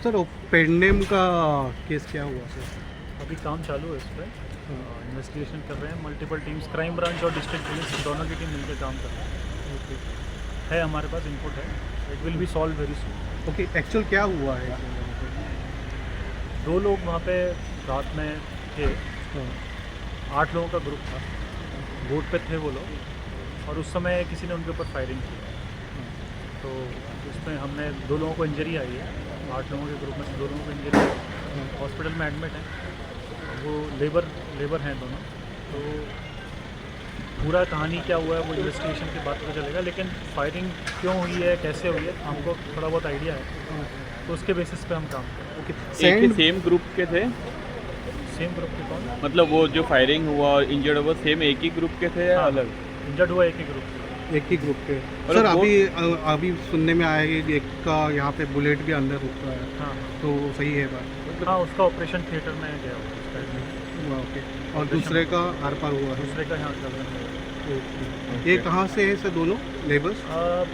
Sir पेंडेम का case क्या हुआ सर? अभी काम चालू है इस पर, इन्वेस्टिगेशन कर रहे हैं। मल्टीपल टीम्स, क्राइम ब्रांच और डिस्ट्रिक्ट पुलिस दोनों की टीम मिलकर काम कर रही है हमारे पास इनपुट है। It will be solve very soon. Okay, actual क्या हुआ है? दो लोग वहाँ पे रात में थे, 8 लोगों का ग्रुप था, बोट पे थे वो लोग, और उस समय किसी ने उनके ऊपर फायरिंग की। तो उसमें हमने 2 लोगों को इंजरी आई है। 8 लोगों के ग्रुप में से 2 लोगों को इंजरी है, हॉस्पिटल में एडमिट है। वो लेबर हैं दोनों। तो पूरा कहानी क्या हुआ है वो इन्वेस्टिगेशन के बाद पता चलेगा, लेकिन फायरिंग क्यों हुई है, कैसे हुई है, हमको थोड़ा बहुत आइडिया है, तो उसके बेसिस पे हम काम करें। ओके, एक ही सेम ग्रुप के थे? सेम ग्रुप के कौन? मतलब वो जो फायरिंग हुआ और इंजर्ड हुआ सेम एक ही ग्रुप के थे या हाँ, अलग? इंजर्ड हुआ एक ही ग्रुप। एक ही ग्रुप के। और सर वो- अभी सुनने में आया है कि एक का यहाँ पे बुलेट भी अंदर रुका है, हाँ तो सही है बात? हाँ, उसका ऑपरेशन थिएटर में गया उसका हुआ, ओके। और दूसरे का आर पार हुआ है? दूसरे का यहाँ चल रहा है। ओके। ये कहाँ से है सर दोनों लेबर्स?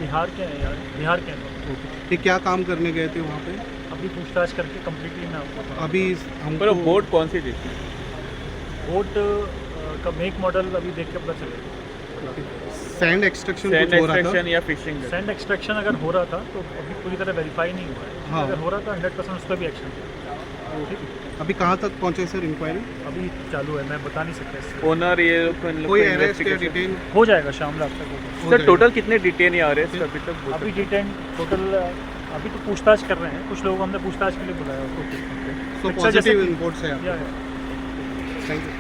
बिहार के हैं यार, बिहार के हैं लोग। ओके, ये क्या काम करने गए थे वहाँ पे? अभी पूछताछ करके कम्प्लीटली मैं आपको बताऊँ। अभी पर हमको बोट कौन सी थी? बोट का मेक मॉडल अभी देख के पता चलेगा। सैंड एक्सट्रैक्शन सैंड कुछ हो रहा था? एक्सट्रैक्शन या फिशिंग? सैंड एक्सट्रैक्शन अगर हो रहा था तो अभी पूरी तरह वेरीफाई नहीं हुआ है। हाँ। अगर हो रहा था 100% उस पर भी एक्शन ठीक है। अभी कहाँ तक पहुँचे सर इंक्वायरी? अभी चालू है, मैं बता नहीं सकता इससे। ओनर ये लोग को इन लोग कोई को अरेस्ट या investigation- डिटेन? हो जाएगा शाम रात तक होगा। सर टोटल कितने डिटेन या अरेस्ट अभी तक? अभी डिटेन टोटल अभी तो पूछताछ कर रहे हैं। कुछ लोगों को हमने पूछताछ के लिए बुलाया। सो अच्छा, जैसे पॉजिटिव कि- इनपुट्स है आपके? या थैंक यू।